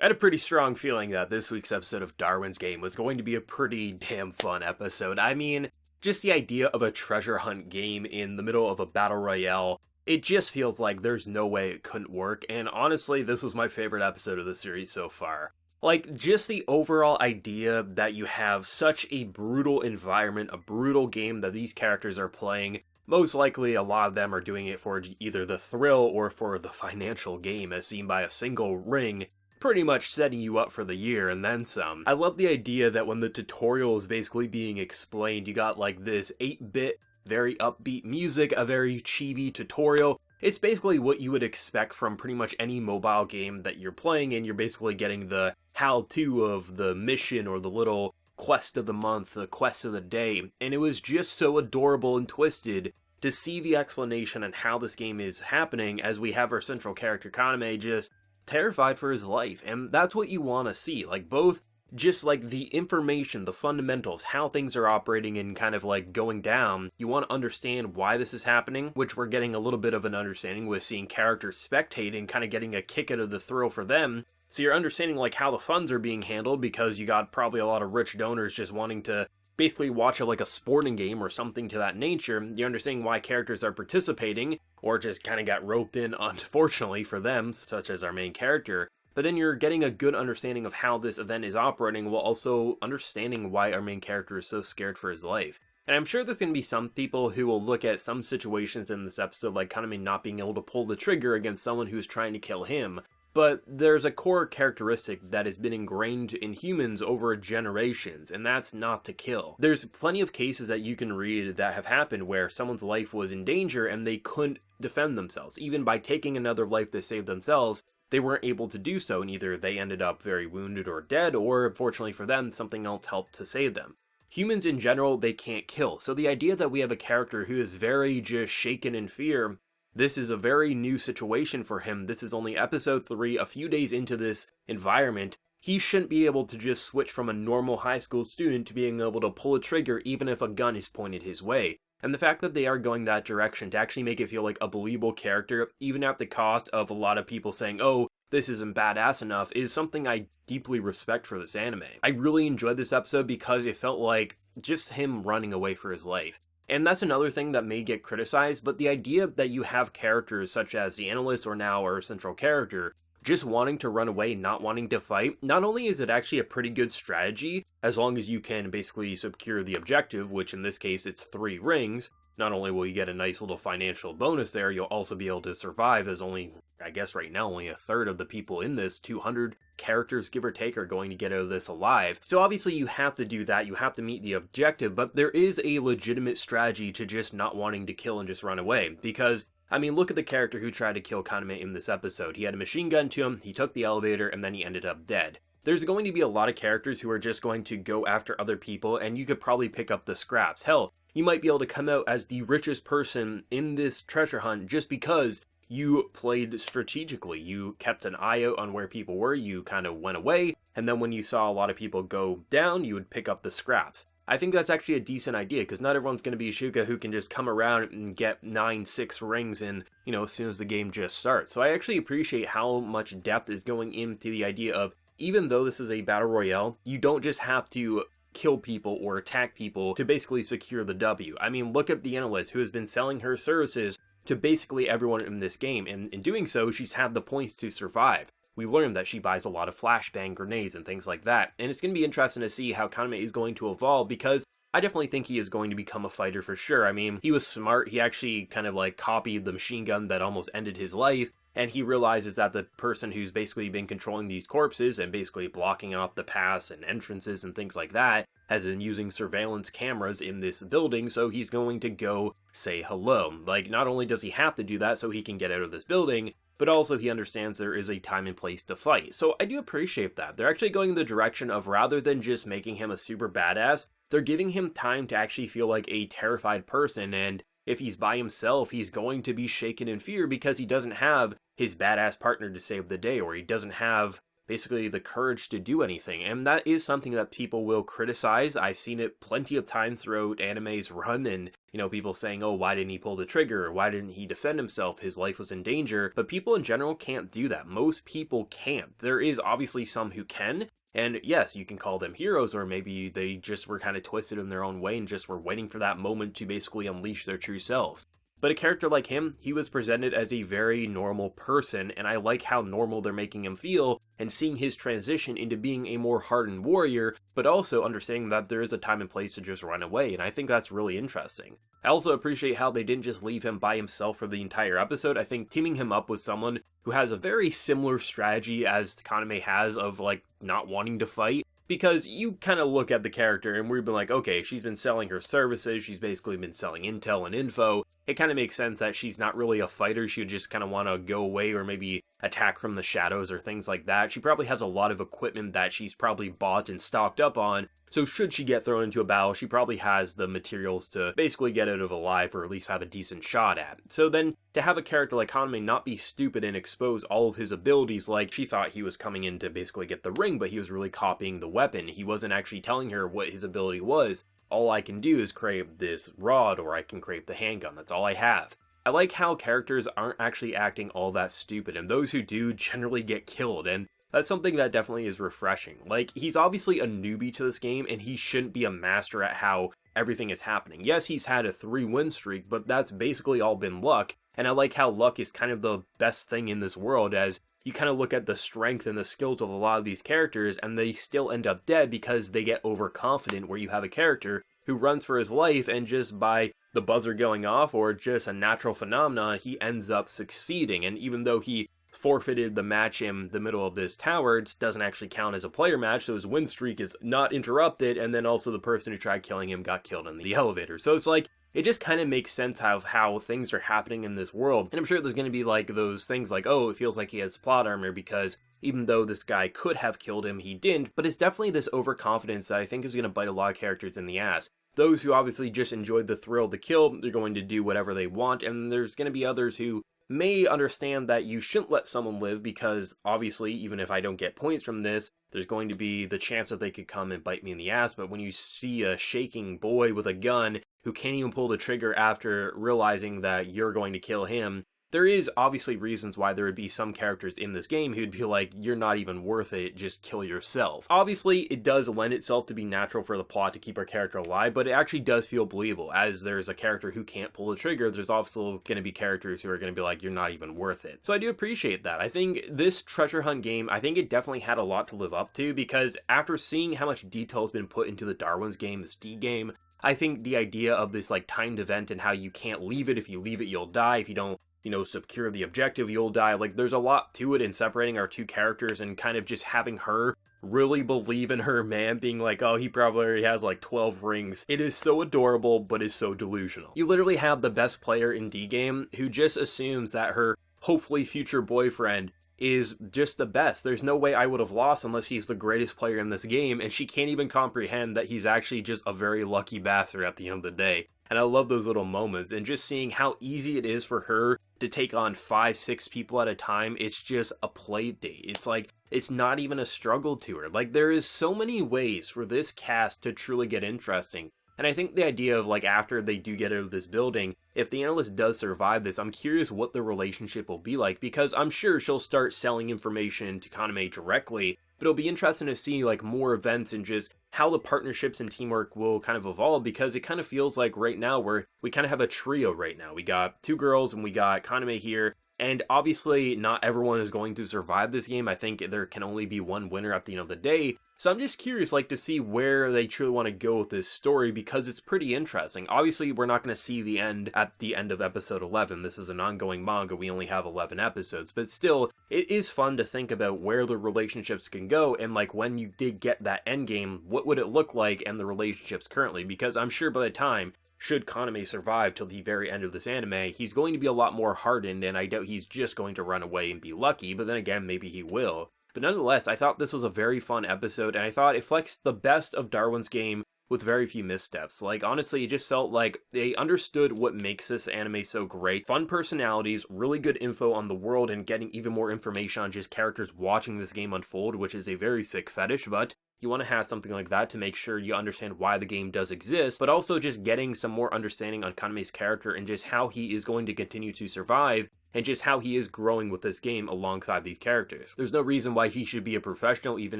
I had a pretty strong feeling that this week's episode of Darwin's Game was going to be a pretty damn fun episode. I mean, just the idea of a treasure hunt game in the middle of a battle royale, it just feels like there's no way it couldn't work, and honestly, this was my favorite episode of the series so far. Like, just the overall idea that you have such a brutal environment, a brutal game that these characters are playing. Most likely, a lot of them are doing it for either the thrill or for the financial gain, as seen by a single ring, pretty much setting you up for the year and then some. I love the idea that when the tutorial is basically being explained, you got like this 8-bit, very upbeat music, a very chibi tutorial. It's basically what you would expect from pretty much any mobile game that you're playing, and you're basically getting the how-to of the mission or the little quest of the month, the quest of the day, and it was just so adorable and twisted to see the explanation and how this game is happening as we have our central character Kaname just terrified for his life, and that's what you want to see, like both just like the information, the fundamentals, how things are operating and kind of like going down. You want to understand why this is happening, which we're getting a little bit of an understanding with seeing characters spectating, kind of getting a kick out of the thrill for them. So you're understanding like how the funds are being handled because you got probably a lot of rich donors just wanting to basically watch it like a sporting game or something to that nature. You're understanding why characters are participating or just kind of got roped in, unfortunately for them, such as our main character. But then you're getting a good understanding of how this event is operating while also understanding why our main character is so scared for his life. And I'm sure there's going to be some people who will look at some situations in this episode like Kaname not being able to pull the trigger against someone who's trying to kill him. But there's a core characteristic that has been ingrained in humans over generations, and that's not to kill. There's plenty of cases that you can read that have happened where someone's life was in danger and they couldn't defend themselves. Even by taking another life to save themselves, they weren't able to do so, and either they ended up very wounded or dead, or fortunately for them, something else helped to save them. Humans in general, they can't kill, so the idea that we have a character who is very just shaken in fear, this is a very new situation for him. This is only episode 3, a few days into this environment. He shouldn't be able to just switch from a normal high school student to being able to pull a trigger even if a gun is pointed his way. And the fact that they are going that direction to actually make it feel like a believable character, even at the cost of a lot of people saying, oh, this isn't badass enough, is something I deeply respect for this anime. I really enjoyed this episode because it felt like just him running away for his life. And that's another thing that may get criticized, but the idea that you have characters such as the analyst or now our central character just wanting to run away, not wanting to fight, not only is it actually a pretty good strategy, as long as you can basically secure the objective, which in this case it's 3 rings, not only will you get a nice little financial bonus there, you'll also be able to survive, as only, I guess right now, only a third of the people in this 200 characters, give or take, are going to get out of this alive. So obviously you have to do that, you have to meet the objective, but there is a legitimate strategy to just not wanting to kill and just run away, because I mean, look at the character who tried to kill Kaname in this episode. He had a machine gun to him, he took the elevator, and then he ended up dead. There's going to be a lot of characters who are just going to go after other people, and you could probably pick up the scraps. Hell, you might be able to come out as the richest person in this treasure hunt just because you played strategically. You kept an eye out on where people were, you kind of went away, and then when you saw a lot of people go down, you would pick up the scraps. I think that's actually a decent idea, because not everyone's going to be Shuka who can just come around and get 9-6 rings in, as soon as the game just starts. So I actually appreciate how much depth is going into the idea of, even though this is a battle royale, you don't just have to kill people or attack people to basically secure the W. I mean, look at the analyst who has been selling her services to basically everyone in this game, and in doing so, she's had the points to survive. We learned that she buys a lot of flashbang grenades and things like that, and it's going to be interesting to see how Kaname is going to evolve, because I definitely think he is going to become a fighter for sure. I mean, he was smart, he actually kind of like copied the machine gun that almost ended his life, and he realizes that the person who's basically been controlling these corpses and basically blocking off the paths and entrances and things like that has been using surveillance cameras in this building, so he's going to go say hello. Like, not only does he have to do that so he can get out of this building, but also he understands there is a time and place to fight. So I do appreciate that. They're actually going in the direction of, rather than just making him a super badass, they're giving him time to actually feel like a terrified person, and if he's by himself, he's going to be shaken in fear because he doesn't have his badass partner to save the day, or he doesn't have basically the courage to do anything. And that is something that people will criticize. I've seen it plenty of times throughout anime's run, and people saying, oh, why didn't he pull the trigger? Or why didn't he defend himself? His life was in danger. But people in general can't do that. Most people can't. There is obviously some who can. And yes, you can call them heroes, or maybe they just were kind of twisted in their own way and just were waiting for that moment to basically unleash their true selves. But a character like him, he was presented as a very normal person, and I like how normal they're making him feel, and seeing his transition into being a more hardened warrior, but also understanding that there is a time and place to just run away, and I think that's really interesting. I also appreciate how they didn't just leave him by himself for the entire episode. I think teaming him up with someone who has a very similar strategy as Kaname has of, like, not wanting to fight, because you kind of look at the character and we've been like, okay, she's been selling her services, she's basically been selling intel and info. It kind of makes sense that she's not really a fighter. She would just kind of want to go away or maybe attack from the shadows or things like that. She probably has a lot of equipment that she's probably bought and stocked up on. So should she get thrown into a battle, she probably has the materials to basically get out of alive, or at least have a decent shot at. So then to have a character like Kaname not be stupid and expose all of his abilities, like she thought he was coming in to basically get the ring, but he was really copying the weapon. He wasn't actually telling her what his ability was. All I can do is create this rod, or I can create the handgun. That's all I have. I like how characters aren't actually acting all that stupid, and those who do generally get killed, and that's something that definitely is refreshing. Like, he's obviously a newbie to this game, and he shouldn't be a master at how everything is happening. Yes, he's had a 3-win streak, but that's basically all been luck, and I like how luck is kind of the best thing in this world, as you kind of look at the strength and the skills of a lot of these characters, and they still end up dead because they get overconfident, where you have a character who runs for his life, and just by the buzzer going off, or just a natural phenomenon, he ends up succeeding. And even though he forfeited the match in the middle of this tower, it doesn't actually count as a player match, so his win streak is not interrupted, and then also the person who tried killing him got killed in the elevator. So it's like, it just kind of makes sense of how things are happening in this world. And I'm sure there's going to be like those things like, oh, it feels like he has plot armor because even though this guy could have killed him, he didn't. But it's definitely this overconfidence that I think is going to bite a lot of characters in the ass. Those who obviously just enjoyed the thrill of the kill, they're going to do whatever they want. And there's going to be others who may understand that you shouldn't let someone live, because obviously, even if I don't get points from this, there's going to be the chance that they could come and bite me in the ass. But when you see a shaking boy with a gun who can't even pull the trigger after realizing that you're going to kill him, there is obviously reasons why there would be some characters in this game who'd be like, you're not even worth it, just kill yourself. Obviously, it does lend itself to be natural for the plot to keep our character alive, but it actually does feel believable. As there's a character who can't pull the trigger, there's also going to be characters who are going to be like, you're not even worth it. So I do appreciate that. I think this treasure hunt game, I think it definitely had a lot to live up to, because after seeing how much detail has been put into the Darwin's game, this D game, I think the idea of this like timed event and how you can't leave it. If you leave it, you'll die. If you don't, secure the objective, you'll die. Like, there's a lot to it in separating our two characters and kind of just having her really believe in her man, being like, oh, he probably already has like 12 rings. It is so adorable, but is so delusional. You literally have the best player in D-game who just assumes that her hopefully future boyfriend is just the best. There's no way I would have lost unless he's the greatest player in this game, and she can't even comprehend that he's actually just a very lucky bastard at the end of the day. And I love those little moments, and just seeing how easy it is for her to take on 5-6 people at a time. It's just a play date. It's like, it's not even a struggle to her. Like, there is so many ways for this cast to truly get interesting. And I think the idea of, like, after they do get out of this building, if the analyst does survive this, I'm curious what the relationship will be like, because I'm sure she'll start selling information to Kaname directly, but it'll be interesting to see, like, more events and just how the partnerships and teamwork will kind of evolve, because it kind of feels like right now we kind of have a trio right now. We got 2 girls and we got Kaname here, and obviously not everyone is going to survive this game. I think there can only be one winner at the end of the day. So I'm just curious, like, to see where they truly want to go with this story, because it's pretty interesting. Obviously, we're not going to see the end at the end of episode 11. This is an ongoing manga. We only have 11 episodes, but still, it is fun to think about where the relationships can go, and like when you did get that end game, what would it look like, and the relationships currently, because I'm sure by the time, should Kaname survive till the very end of this anime, he's going to be a lot more hardened, and I doubt he's just going to run away and be lucky, but then again, maybe he will. But nonetheless, I thought this was a very fun episode, and I thought it flexed the best of Darwin's game with very few missteps. Like, honestly, it just felt like they understood what makes this anime so great. Fun personalities, really good info on the world, and getting even more information on just characters watching this game unfold, which is a very sick fetish, but you want to have something like that to make sure you understand why the game does exist, but also just getting some more understanding on Kaname's character and just how he is going to continue to survive, and just how he is growing with this game alongside these characters. There's no reason why he should be a professional even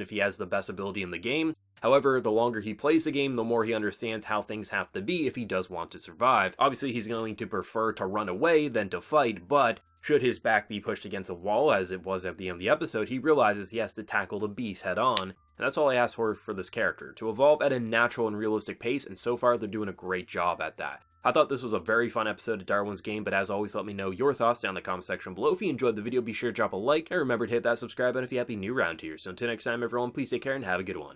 if he has the best ability in the game. However, the longer he plays the game, the more he understands how things have to be if he does want to survive. Obviously, he's going to prefer to run away than to fight, but should his back be pushed against a wall, as it was at the end of the episode, he realizes he has to tackle the beast head on, and that's all I asked for this character, to evolve at a natural and realistic pace, and so far they're doing a great job at that. I thought this was a very fun episode of Darwin's Game, but as always, let me know your thoughts down in the comment section below. If you enjoyed the video, be sure to drop a like, and remember to hit that subscribe button if you happen to be new around here. So until next time, everyone, please take care and have a good one.